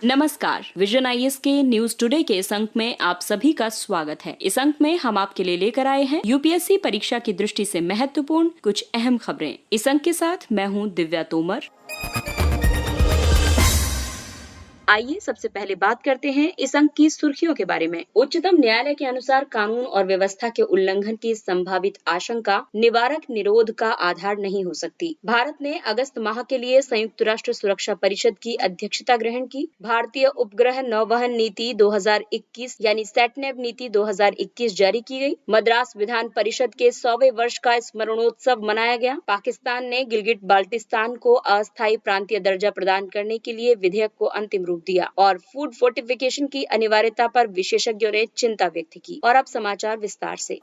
नमस्कार, vision IAS के news today के इस अंक में आप सभी का स्वागत है। इस अंक में हम आपके लिए लेकर आए हैं यूपीएससी परीक्षा की दृष्टि से महत्वपूर्ण कुछ अहम खबरें। इस अंक के साथ मैं हूं दिव्या तोमर। आइए सबसे पहले बात करते हैं इस अंक की सुर्खियों के बारे में। उच्चतम न्यायालय के अनुसार कानून और व्यवस्था के उल्लंघन की संभावित आशंका निवारक निरोध का आधार नहीं हो सकती। भारत ने अगस्त माह के लिए संयुक्त राष्ट्र सुरक्षा परिषद की अध्यक्षता ग्रहण की। भारतीय उपग्रह नौवहन नीति 2021 यानी सैटनैव नीति 2021 जारी की गई। मद्रास विधान परिषद के 100वें वर्ष का स्मरणोत्सव मनाया गया। पाकिस्तान ने गिलगिट बाल्टिस्तान को अस्थायी प्रांतीय दर्जा प्रदान करने के लिए विधेयक को अंतिम रूप दिया और फूड फोर्टिफिकेशन की अनिवार्यता पर विशेषज्ञों ने चिंता व्यक्त की। और अब समाचार विस्तार से।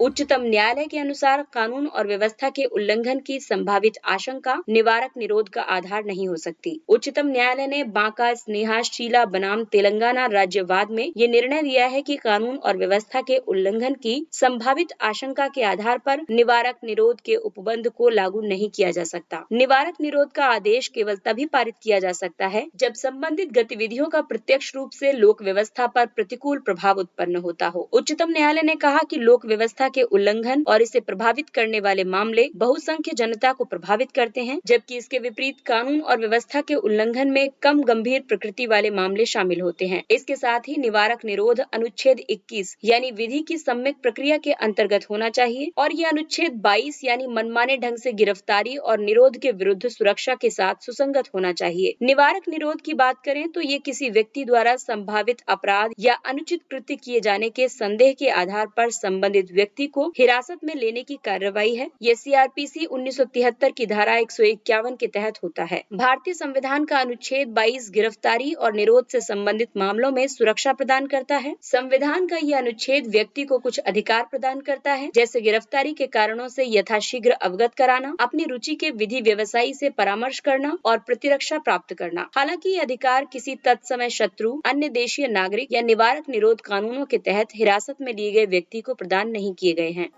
उच्चतम न्यायालय के अनुसार कानून और व्यवस्था के उल्लंघन की संभावित आशंका निवारक निरोध का आधार नहीं हो सकती। उच्चतम न्यायालय ने बांका स्नेहा शीला बनाम तेलंगाना राज्यवाद में ये निर्णय दिया है कि कानून और व्यवस्था के उल्लंघन की संभावित आशंका के आधार पर निवारक निरोध के उपबंध को लागू नहीं किया जा सकता। निवारक निरोध का आदेश केवल तभी पारित किया जा सकता है जब संबंधित गतिविधियों का प्रत्यक्ष रूप से लोक व्यवस्था पर प्रतिकूल प्रभाव उत्पन्न होता हो। उच्चतम न्यायालय ने कहा कि लोक व्यवस्था के उल्लंघन और इसे प्रभावित करने वाले मामले बहुसंख्य जनता को प्रभावित करते हैं, जबकि इसके विपरीत कानून और व्यवस्था के उल्लंघन में कम गंभीर प्रकृति वाले मामले शामिल होते हैं। इसके साथ ही निवारक निरोध अनुच्छेद 21 यानी विधि की सम्यक प्रक्रिया के अंतर्गत होना चाहिए और ये अनुच्छेद 22 यानी मनमाने ढंग से गिरफ्तारी और निरोध के विरुद्ध सुरक्षा के साथ सुसंगत होना चाहिए। निवारक निरोध की बात करें तो ये किसी व्यक्ति द्वारा संभावित अपराध या अनुचित कृत्य किए जाने के संदेह के आधार पर संबंधित व्यक्ति को हिरासत में लेने की कार्रवाई है। ये सीआरपीसी 1973 की धारा 151 के तहत होता है। भारतीय संविधान का अनुच्छेद 22 गिरफ्तारी और निरोध से संबंधित मामलों में सुरक्षा प्रदान करता है। संविधान का यह अनुच्छेद व्यक्ति को कुछ अधिकार प्रदान करता है, जैसे गिरफ्तारी के कारणों से यथाशीघ्र अवगत कराना, अपनी रुचि के विधि व्यवसायी से परामर्श करना और प्रतिरक्षा प्राप्त करना। हालांकि ये अधिकार किसी तत्समय शत्रु, अन्य देशीय नागरिक या निवारक निरोध कानूनों के तहत हिरासत में लिए गए व्यक्ति को प्रदान नहीं किए गए हैं।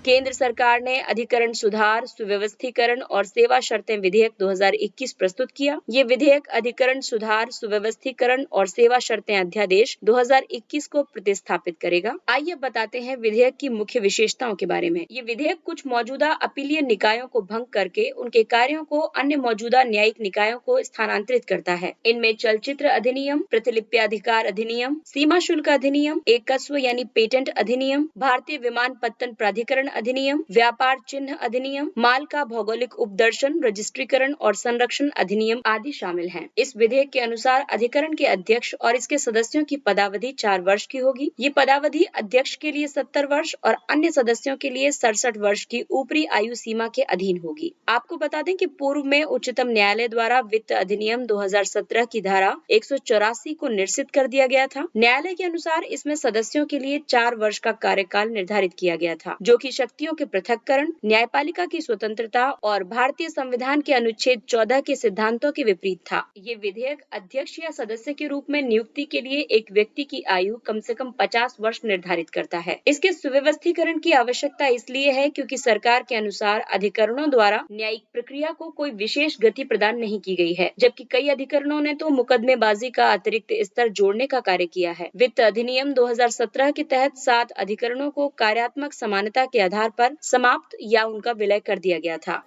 केंद्र सरकार ने अधिकरण सुधार, सुव्यवस्थीकरण और सेवा शर्तें विधेयक 2021 प्रस्तुत किया। ये विधेयक अधिकरण सुधार, सुव्यवस्थीकरण और सेवा शर्तें अध्यादेश 2021 को प्रतिस्थापित करेगा। आइए बताते हैं विधेयक की मुख्य विशेषताओं के बारे में। ये विधेयक कुछ मौजूदा अपीलीय निकायों को भंग करके उनके कार्यों को अन्य मौजूदा न्यायिक निकायों को स्थानांतरित करता है। इनमें चलचित्र अधिनियम, प्रतिलिप्याधिकार अधिनियम, सीमा शुल्क अधिनियम, एकस्व यानी पेटेंट अधिनियम, भारतीय विमानपत्तन प्राधिकरण अधिनियम, व्यापार चिन्ह अधिनियम, माल का भौगोलिक उपदर्शन, रजिस्ट्रीकरण और संरक्षण अधिनियम आदि शामिल हैं। इस विधेयक के अनुसार अधिकरण के अध्यक्ष और इसके सदस्यों की पदावधि 4 वर्ष की होगी। ये पदावधि अध्यक्ष के लिए 70 वर्ष और अन्य सदस्यों के लिए 67 वर्ष की ऊपरी आयु सीमा के अधीन होगी। आपको बता दें कि पूर्व में उच्चतम न्यायालय द्वारा वित्त अधिनियम 2017 की धारा 184 को निरसित कर दिया गया था। न्यायालय के अनुसार इसमें सदस्यों के लिए 4 वर्ष का कार्यकाल निर्धारित किया गया था, जो कि शक्तियों के पृथक्करण, न्यायपालिका की स्वतंत्रता और भारतीय संविधान के अनुच्छेद 14 के सिद्धांतों के विपरीत था। ये विधेयक अध्यक्ष या सदस्य के रूप में नियुक्ति के लिए एक व्यक्ति की आयु कम से कम 50 वर्ष निर्धारित करता है। इसके सुव्यवस्थीकरण की आवश्यकता इसलिए है क्योंकि सरकार के अनुसार अधिकरणों द्वारा न्यायिक प्रक्रिया को कोई विशेष गति प्रदान नहीं की गई है, जबकि कई अधिकरणों ने तो मुकदमेबाजी का अतिरिक्त स्तर जोड़ने का कार्य किया है। वित्त अधिनियम 2017 के तहत 7 अधिकरणों को कार्यात्मक समानता के आधार पर समाप्त या उनका विलय कर दिया गया था।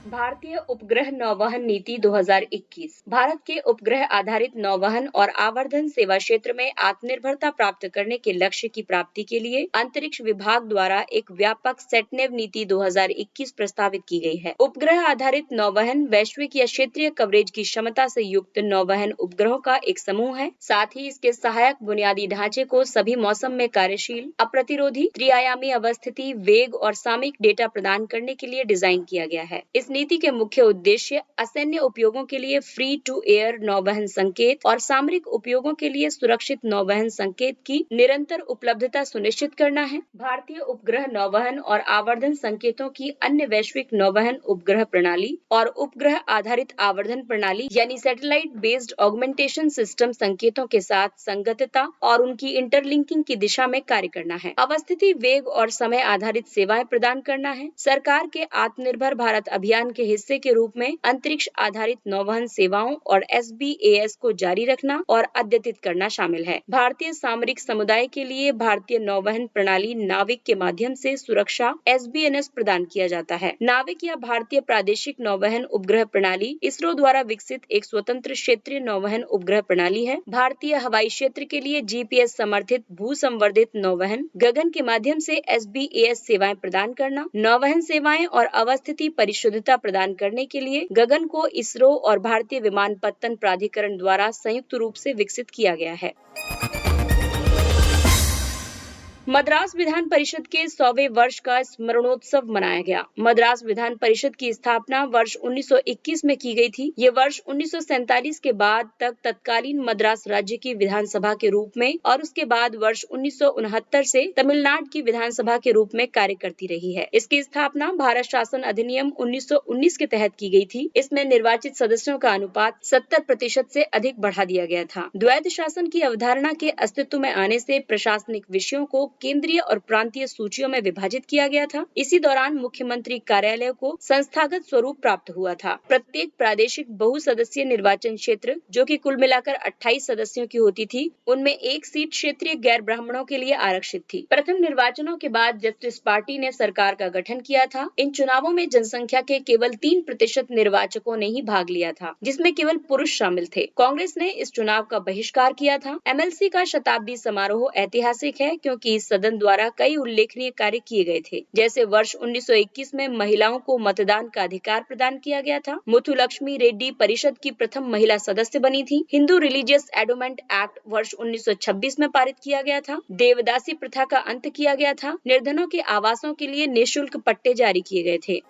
भारतीय उपग्रह नौवहन नीति 2021 भारत के उपग्रह आधारित नौवहन और आवर्धन सेवा क्षेत्र में आत्मनिर्भरता प्राप्त करने के लक्ष्य की प्राप्ति के लिए अंतरिक्ष विभाग द्वारा एक व्यापक सैटनैव नीति 2021 प्रस्तावित की गई है। उपग्रह आधारित नौवहन वैश्विक या क्षेत्रीय कवरेज की क्षमता से युक्त नौवहन उपग्रहों का एक समूह है। साथ ही इसके सहायक बुनियादी ढांचे को सभी मौसम में कार्यशील, अप्रतिरोधी, त्रिआयामी अवस्थिति, वेग और सामयिक डेटा प्रदान करने के लिए डिजाइन किया गया है। इस रणनीति के मुख्य उद्देश्य असैन्य उपयोगों के लिए फ्री टू एयर नौवहन संकेत और सामरिक उपयोगों के लिए सुरक्षित नौवहन संकेत की निरंतर उपलब्धता सुनिश्चित करना है। भारतीय उपग्रह नौवहन और आवर्धन संकेतों की अन्य वैश्विक नौवहन उपग्रह प्रणाली और उपग्रह आधारित आवर्धन प्रणाली यानी सैटेलाइट बेस्ड ऑगमेंटेशन सिस्टम संकेतों के साथ संगतता और उनकी इंटरलिंकिंग की दिशा में कार्य करना है। अवस्थिति, वेग और समय आधारित सेवाएं प्रदान करना है। सरकार के आत्मनिर्भर भारत अभियान के हिस्से के रूप में अंतरिक्ष आधारित नौवहन सेवाओं और SBAS को जारी रखना और अद्यतित करना शामिल है। भारतीय सामरिक समुदाय के लिए भारतीय नौवहन प्रणाली नाविक के माध्यम से सुरक्षा SBNS प्रदान किया जाता है। नाविक या भारतीय प्रादेशिक नौवहन उपग्रह प्रणाली इसरो द्वारा विकसित एक स्वतंत्र क्षेत्रीय नौवहन उपग्रह प्रणाली है। भारतीय हवाई क्षेत्र के लिए GPS समर्थित भू संवर्धित नौवहन गगन के माध्यम से SBAS सेवाएं प्रदान करना, नौवहन सेवाएं और अवस्थिति परिशुद्धता प्रदान करने के लिए गगन को इसरो और भारतीय विमानपत्तन प्राधिकरण द्वारा संयुक्त रूप से विकसित किया गया है। मद्रास विधान परिषद के 100वें वर्ष का स्मरणोत्सव मनाया गया। मद्रास विधान परिषद की स्थापना वर्ष 1921 में की गई थी। ये वर्ष 1947 के बाद तक तत्कालीन मद्रास राज्य की विधानसभा के रूप में और उसके बाद वर्ष 1969 से तमिलनाडु की विधानसभा के रूप में कार्य करती रही है। इसकी स्थापना भारत शासन अधिनियम 1919 के तहत की गई थी। इसमें निर्वाचित सदस्यों का अनुपात 70% से अधिक बढ़ा दिया गया था। द्वैध शासन की अवधारणा के अस्तित्व में आने से प्रशासनिक विषयों को केंद्रीय और प्रांतीय सूचियों में विभाजित किया गया था। इसी दौरान मुख्यमंत्री कार्यालय को संस्थागत स्वरूप प्राप्त हुआ था। प्रत्येक प्रादेशिक बहुसदस्यीय निर्वाचन क्षेत्र, जो कि कुल मिलाकर 28 सदस्यों की होती थी, उनमें एक सीट क्षेत्रीय गैर ब्राह्मणों के लिए आरक्षित थी। प्रथम निर्वाचनों के बाद जस्टिस पार्टी ने सरकार का गठन किया था। इन चुनावों में जनसंख्या के केवल 3% निर्वाचकों ने ही भाग लिया था, जिसमें केवल पुरुष शामिल थे। कांग्रेस ने इस चुनाव का बहिष्कार किया था। MLC का शताब्दी समारोह ऐतिहासिक है क्योंकि सदन द्वारा कई उल्लेखनीय कार्य किए गए थे, जैसे वर्ष 1921 में महिलाओं को मतदान का अधिकार प्रदान किया गया था। मुथुलक्ष्मी रेड्डी परिषद की प्रथम महिला सदस्य बनी थी। हिंदू रिलीजियस एडोमेंट एक्ट वर्ष 1926 में पारित किया गया था। देवदासी प्रथा का अंत किया गया था। निर्धनों के आवासों के लिए निःशुल्क पट्टे जारी किए गए थे।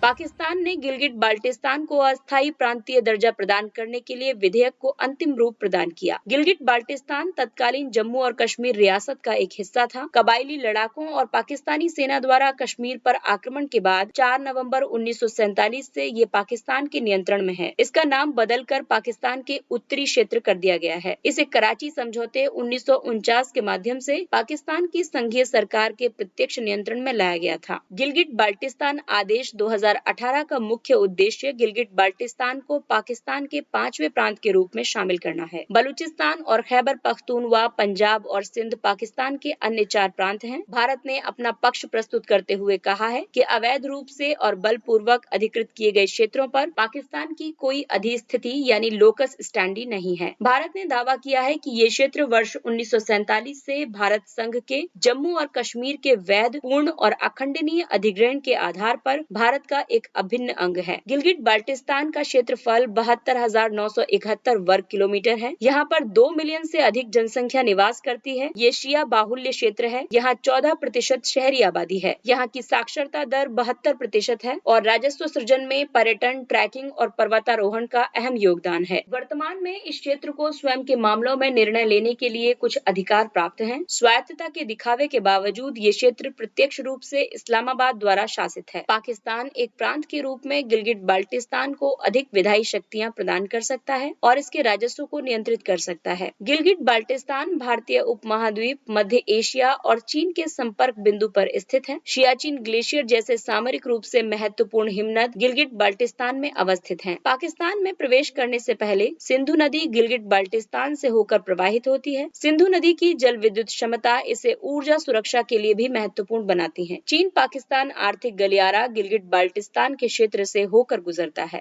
पाकिस्तान ने गिलगिट बाल्टिस्तान को अस्थायी प्रांतीय दर्जा प्रदान करने के लिए विधेयक को अंतिम रूप प्रदान किया। गिलगिट बाल्टिस्तान तत्कालीन जम्मू और कश्मीर रियासत का एक हिस्सा था। कबायली लड़ाकों और पाकिस्तानी सेना द्वारा कश्मीर पर आक्रमण के बाद 4 नवंबर 1947 से ये पाकिस्तान के नियंत्रण में है। इसका नाम बदलकर पाकिस्तान के उत्तरी क्षेत्र कर दिया गया है। इसे कराची समझौते 1949 के माध्यम से पाकिस्तान की संघीय सरकार के प्रत्यक्ष नियंत्रण में लाया गया था। गिलगिट बाल्टिस्तान आदेश 2018 का मुख्य उद्देश्य गिलगिट बाल्टिस्तान को पाकिस्तान के 5वें प्रांत के रूप में शामिल करना है। बलूचिस्तान और खैबर पख्तूनवा, पंजाब और सिंध पाकिस्तान के अन्य 4 प्रांत हैं। भारत ने अपना पक्ष प्रस्तुत करते हुए कहा है कि अवैध रूप से और बलपूर्वक अधिकृत किए गए क्षेत्रों पर पाकिस्तान की कोई अधिस्थिति यानी लोकस स्टैंडी नहीं है। भारत ने दावा किया है कि ये क्षेत्र वर्ष 1947 से भारत संघ के जम्मू और कश्मीर के वैध, पूर्ण और अखंडनीय अधिग्रहण के आधार पर भारत का एक अभिन्न अंग है। गिलगिट बाल्टिस्तान का क्षेत्रफल 72,971 वर्ग किलोमीटर है। यहाँ पर 2 मिलियन से अधिक जनसंख्या निवास करती है। ये शिया बाहुल्य क्षेत्र है। यहाँ 14% शहरी आबादी है। यहाँ की साक्षरता दर 72% है और राजस्व सृजन में पर्यटन, ट्रैकिंग और पर्वतारोहण का अहम योगदान है। वर्तमान में इस क्षेत्र को स्वयं के मामलों में निर्णय लेने के लिए कुछ अधिकार प्राप्त हैं। स्वायत्तता के दिखावे के बावजूद ये क्षेत्र प्रत्यक्ष रूप से इस्लामाबाद द्वारा शासित है। पाकिस्तान एक प्रांत के रूप में गिलगिट बाल्टिस्तान को अधिक विधायी शक्तियां प्रदान कर सकता है और इसके राजस्व को नियंत्रित कर सकता है। गिलगिट बाल्टिस्तान भारतीय उपमहाद्वीप, मध्य एशिया और चीन के संपर्क बिंदु पर स्थित है। सियाचिन ग्लेशियर जैसे सामरिक रूप से महत्वपूर्ण हिमनद गिलगिट बाल्टिस्तान में अवस्थित हैं। पाकिस्तान में प्रवेश करने से पहले सिंधु नदी गिलगिट बाल्टिस्तान से होकर प्रवाहित होती है। सिंधु नदी की जल विद्युत क्षमता इसे ऊर्जा सुरक्षा के लिए भी महत्वपूर्ण बनाती है। चीन पाकिस्तान आर्थिक गलियारा गिलगिट बाल्टिस्तान के क्षेत्र से होकर गुजरता है।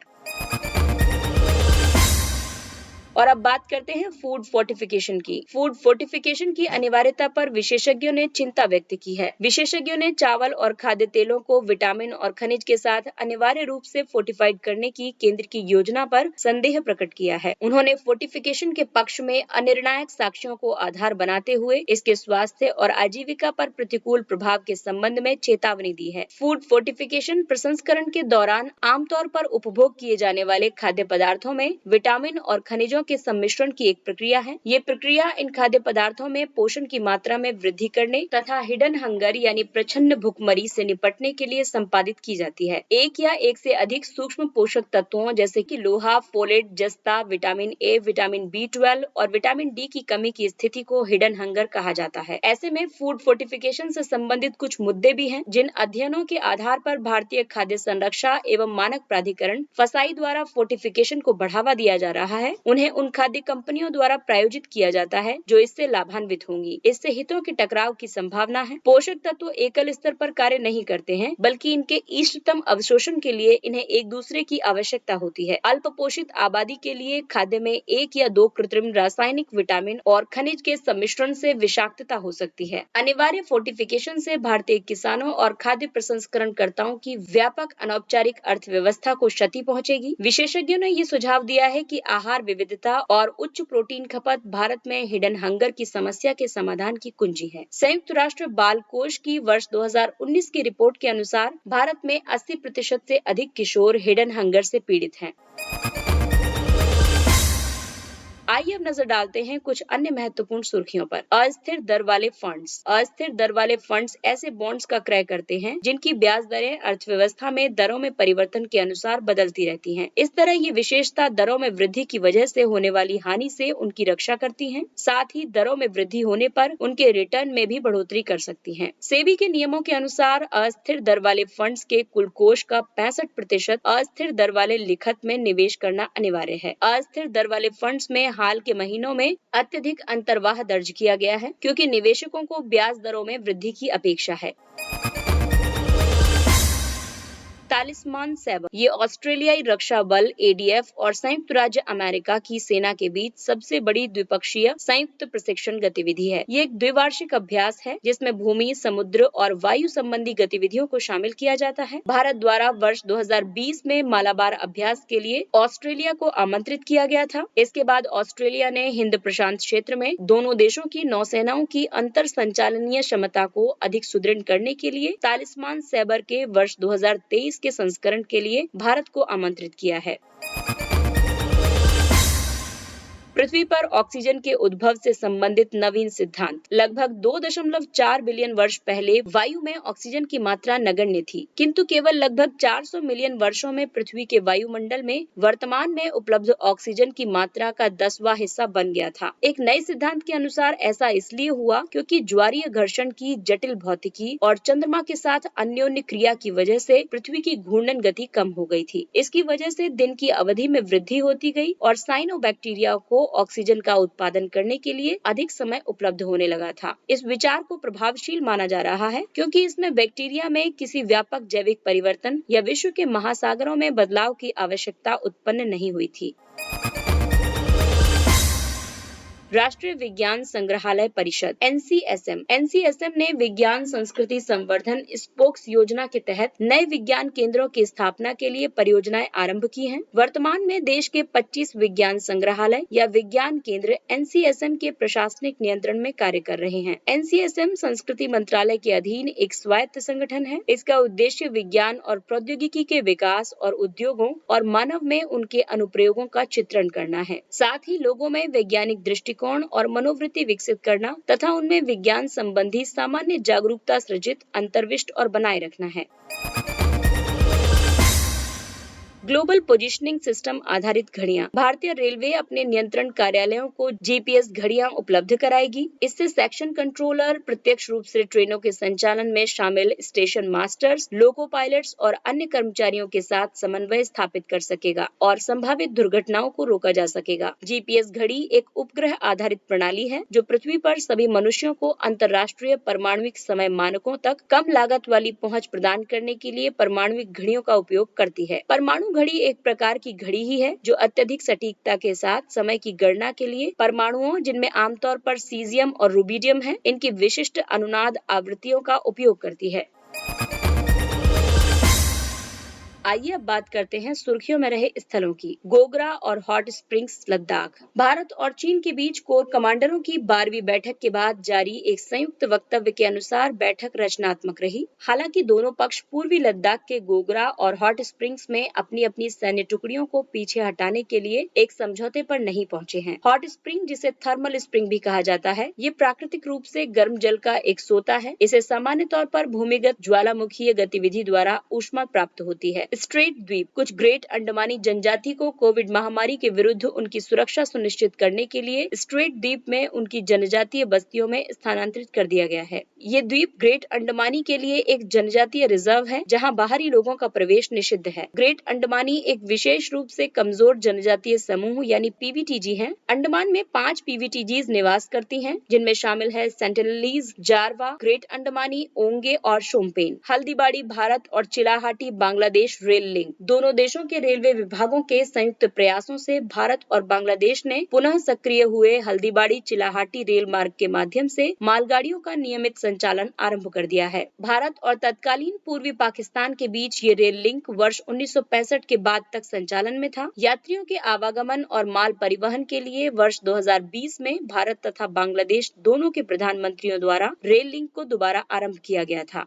और अब बात करते हैं फूड फोर्टिफिकेशन की। फूड फोर्टिफिकेशन की अनिवार्यता पर विशेषज्ञों ने चिंता व्यक्त की है। विशेषज्ञों ने चावल और खाद्य तेलों को विटामिन और खनिज के साथ अनिवार्य रूप से फोर्टिफाइड करने की केंद्र की योजना पर संदेह प्रकट किया है। उन्होंने फोर्टिफिकेशन के पक्ष में अनिर्णायक साक्ष्यों को आधार बनाते हुए इसके स्वास्थ्य और आजीविका पर प्रतिकूल प्रभाव के संबंध में चेतावनी दी है। फूड फोर्टिफिकेशन प्रसंस्करण के दौरान आमतौर पर उपभोग किए जाने वाले खाद्य पदार्थों में विटामिन और खनिजों के सम्मिश्रण की एक प्रक्रिया है। ये प्रक्रिया इन खाद्य पदार्थों में पोषण की मात्रा में वृद्धि करने तथा हिडन हंगर यानी प्रच्छन्न भूखमरी से निपटने के लिए संपादित की जाती है। एक या एक से अधिक सूक्ष्म पोषक तत्वों जैसे कि लोहा, फोलेट, जस्ता, विटामिन ए, विटामिन B12 और विटामिन डी की कमी की स्थिति को हिडन हंगर कहा जाता है। ऐसे में फूड फोर्टिफिकेशन से संबंधित कुछ मुद्दे भी हैं, जिन अध्ययनों के आधार पर भारतीय खाद्य संरक्षा एवं मानक प्राधिकरण फसाई द्वारा फोर्टिफिकेशन को बढ़ावा दिया जा रहा है। उन्हें उन खाद्य कंपनियों द्वारा प्रायोजित किया जाता है जो इससे लाभान्वित होंगी। इससे हितों के टकराव की संभावना है। पोषक तत्व एकल स्तर पर कार्य नहीं करते हैं, बल्कि इनके इष्टतम अवशोषण के लिए इन्हें एक दूसरे की आवश्यकता होती है। अल्प पोषित आबादी के लिए खाद्य में एक या दो कृत्रिम रासायनिक विटामिन और खनिज के सम्मिश्रण से विषाक्तता हो सकती है। अनिवार्य फोर्टिफिकेशन से भारतीय किसानों और खाद्य प्रसंस्करणकर्ताओं की व्यापक अनौपचारिक अर्थव्यवस्था को क्षति पहुंचेगी। विशेषज्ञों ने ये सुझाव दिया है कि आहार विविधता और उच्च प्रोटीन खपत भारत में हिडन हंगर की समस्या के समाधान की कुंजी है। संयुक्त राष्ट्र बाल कोष की वर्ष 2019 की रिपोर्ट के अनुसार भारत में 80% से अधिक किशोर हिडन हंगर से पीड़ित हैं। आइए अब नजर डालते हैं कुछ अन्य महत्वपूर्ण सुर्खियों पर। अस्थिर दर वाले फंड्स। अस्थिर दर वाले फंड्स ऐसे बॉन्ड्स का क्रय करते हैं जिनकी ब्याज दरें अर्थव्यवस्था में दरों में परिवर्तन के अनुसार बदलती रहती हैं। इस तरह ये विशेषता दरों में वृद्धि की वजह से होने वाली हानि से उनकी रक्षा करती हैं। साथ ही दरों में वृद्धि होने पर उनके रिटर्न में भी बढ़ोतरी कर सकती हैं। सेबी के नियमों के अनुसार अस्थिर दर वाले फंड्स के कुल कोष का 65% अस्थिर दर वाले लिखत में निवेश करना अनिवार्य है। अस्थिर दर वाले फंड्स में हाल के महीनों में अत्यधिक अंतर्वाह दर्ज किया गया है, क्योंकि निवेशकों को ब्याज दरों में वृद्धि की अपेक्षा है। तालिस्मान सैबर ये ऑस्ट्रेलियाई रक्षा बल ADF और संयुक्त राज्य अमेरिका की सेना के बीच सबसे बड़ी द्विपक्षीय संयुक्त प्रशिक्षण गतिविधि है। ये एक द्विवार्षिक अभ्यास है जिसमें भूमि, समुद्र और वायु संबंधी गतिविधियों को शामिल किया जाता है। भारत द्वारा वर्ष 2020 में मालाबार अभ्यास के लिए ऑस्ट्रेलिया को आमंत्रित किया गया था। इसके बाद ऑस्ट्रेलिया ने हिंद प्रशांत क्षेत्र में दोनों देशों की नौसेनाओं की अंतर संचालनीय क्षमता को अधिक सुदृढ़ करने के लिए तालिस्मान सैबर के वर्ष 2023 के संस्करण के लिए भारत को आमंत्रित किया है। पृथ्वी पर ऑक्सीजन के उद्भव से संबंधित नवीन सिद्धांत। लगभग 2.4 बिलियन वर्ष पहले वायु में ऑक्सीजन की मात्रा नगण्य थी, किंतु केवल लगभग 400 मिलियन वर्षों में पृथ्वी के वायुमंडल में वर्तमान में उपलब्ध ऑक्सीजन की मात्रा का 10वां हिस्सा बन गया था। एक नए सिद्धांत के अनुसार ऐसा इसलिए हुआ क्योंकि ज्वारीय घर्षण की जटिल भौतिकी और चंद्रमा के साथ अन्योन्य क्रिया की वजह से पृथ्वी की घूर्णन गति कम हो गई थी। इसकी वजह से दिन की अवधि में वृद्धि होती गई और साइनोबैक्टीरिया को ऑक्सीजन का उत्पादन करने के लिए अधिक समय उपलब्ध होने लगा था। इस विचार को प्रभावशील माना जा रहा है क्योंकि इसमें बैक्टीरिया में किसी व्यापक जैविक परिवर्तन या विश्व के महासागरों में बदलाव की आवश्यकता उत्पन्न नहीं हुई थी। राष्ट्रीय विज्ञान संग्रहालय परिषद NCSM ने विज्ञान संस्कृति संवर्धन स्पोक्स योजना के तहत नए विज्ञान केंद्रों की स्थापना के लिए परियोजनाएं आरंभ की हैं। वर्तमान में देश के 25 विज्ञान संग्रहालय या विज्ञान केंद्र NCSM के प्रशासनिक नियंत्रण में कार्य कर रहे हैं। NCSM संस्कृति मंत्रालय के अधीन एक स्वायत्त संगठन है। इसका उद्देश्य विज्ञान और प्रौद्योगिकी के विकास और उद्योगों और मानव में उनके अनुप्रयोगों का चित्रण करना है। साथ ही लोगों में वैज्ञानिक दृष्टिकोण और मनोवृत्ति विकसित करना तथा उनमें विज्ञान संबंधी सामान्य जागरूकता सृजित, अंतर्विष्ट और बनाए रखना है। ग्लोबल पोजिशनिंग सिस्टम आधारित घड़ियां। भारतीय रेलवे अपने नियंत्रण कार्यालयों को GPS घड़ियां उपलब्ध कराएगी। इससे सेक्शन कंट्रोलर प्रत्यक्ष रूप से ट्रेनों के संचालन में शामिल स्टेशन मास्टर्स, लोको पायलट्स और अन्य कर्मचारियों के साथ समन्वय स्थापित कर सकेगा और संभावित दुर्घटनाओं को रोका जा सकेगा। GPS घड़ी एक उपग्रह आधारित प्रणाली है जो पृथ्वी पर सभी मनुष्यों को अंतर्राष्ट्रीय परमाणुविक समय मानकों तक कम लागत वाली पहुंच प्रदान करने के लिए परमाणुविक घड़ियों का उपयोग करती है। परमाणु घड़ी एक प्रकार की घड़ी ही है जो अत्यधिक सटीकता के साथ समय की गणना के लिए परमाणुओं, जिनमें आमतौर पर सीजियम और रुबिडियम है, इनकी विशिष्ट अनुनाद आवृत्तियों का उपयोग करती है। आइए अब बात करते हैं सुर्खियों में रहे स्थलों की। गोगरा और हॉट स्प्रिंग्स लद्दाख। भारत और चीन के बीच कोर कमांडरों की 12वीं बैठक के बाद जारी एक संयुक्त वक्तव्य के अनुसार बैठक रचनात्मक रही। हालांकि दोनों पक्ष पूर्वी लद्दाख के गोगरा और हॉट स्प्रिंग्स में अपनी अपनी सैन्य टुकड़ियों को पीछे हटाने के लिए एक समझौते पर नहीं पहुंचे हैं। हॉट स्प्रिंग, जिसे थर्मल स्प्रिंग भी कहा जाता है, ये प्राकृतिक रूप से गर्म जल का एक सोता है। इसे सामान्य तौर पर भूमिगत ज्वालामुखीय गतिविधि द्वारा ऊष्मा प्राप्त होती है। स्ट्रेट द्वीप। कुछ ग्रेट अंडमानी जनजाति को कोविड महामारी के विरुद्ध उनकी सुरक्षा सुनिश्चित करने के लिए स्ट्रेट द्वीप में उनकी जनजातीय बस्तियों में स्थानांतरित कर दिया गया है। ये द्वीप ग्रेट अंडमानी के लिए एक जनजातीय रिजर्व है, जहां बाहरी लोगों का प्रवेश निषिद्ध है। ग्रेट अंडमानी एक विशेष रूप से कमजोर जनजातीय समूह यानी पीवीटीजी है। अंडमान में 5 पीवीटीजीज निवास करती हैं, जिनमें शामिल है सेंटिनलीज, जारवा, ग्रेट अंडमानी, ओंगे और शोम्पेन। हल्दीबाड़ी भारत और चिलाहाटी बांग्लादेश रेल लिंक। दोनों देशों के रेलवे विभागों के संयुक्त प्रयासों से भारत और बांग्लादेश ने पुनः सक्रिय हुए हल्दीबाड़ी चिलाहाटी रेल मार्ग के माध्यम से मालगाड़ियों का नियमित संचालन आरंभ कर दिया है। भारत और तत्कालीन पूर्वी पाकिस्तान के बीच ये रेल लिंक वर्ष 1965 के बाद तक संचालन में था। यात्रियों के आवागमन और माल परिवहन के लिए वर्ष 2020 में भारत तथा बांग्लादेश दोनों के प्रधानमंत्रियों द्वारा रेल लिंक को दोबारा आरंभ किया गया था।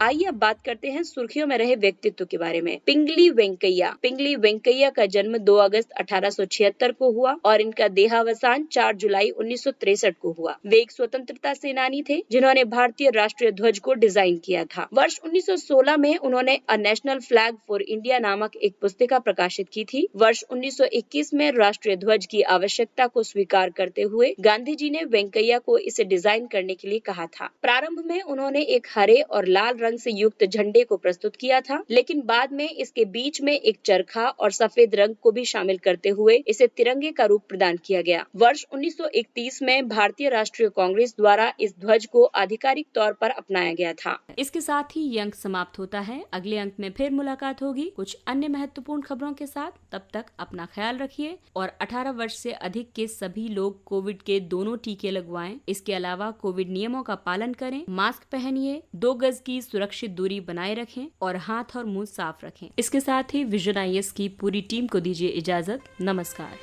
आइए अब बात करते हैं सुर्खियों में रहे व्यक्तित्व के बारे में। पिंगली वेंकैया। पिंगली वेंकैया का जन्म 2 अगस्त 1876 को हुआ और इनका देहावसान 4 जुलाई 1963 को हुआ। वे एक स्वतंत्रता सेनानी थे जिन्होंने भारतीय राष्ट्रीय ध्वज को डिजाइन किया था। वर्ष 1916 में उन्होंने a national flag for India नामक एक पुस्तिका प्रकाशित की थी। वर्ष 1921 में राष्ट्रीय ध्वज की आवश्यकता को स्वीकार करते हुए गांधी जी ने वेंकैया को इसे डिजाइन करने के लिए कहा था। प्रारंभ में उन्होंने एक हरे और लाल रंग से युक्त झंडे को प्रस्तुत किया था, लेकिन बाद में इसके बीच में एक चरखा और सफेद रंग को भी शामिल करते हुए इसे तिरंगे का रूप प्रदान किया गया। वर्ष 1931 में भारतीय राष्ट्रीय कांग्रेस द्वारा इस ध्वज को आधिकारिक तौर पर अपनाया गया था। इसके साथ ही ये अंक समाप्त होता है। अगले अंक में फिर मुलाकात होगी कुछ अन्य महत्वपूर्ण खबरों के साथ। तब तक अपना ख्याल रखिए और 18 वर्ष से अधिक के सभी लोग कोविड के दोनों टीके लगवाएं। इसके अलावा कोविड नियमों का पालन करें, मास्क पहनिए, 2 गज की सुरक्षित दूरी बनाए रखें और हाथ और मुंह साफ रखें। इसके साथ ही विजन IAS की पूरी टीम को दीजिए इजाजत। नमस्कार।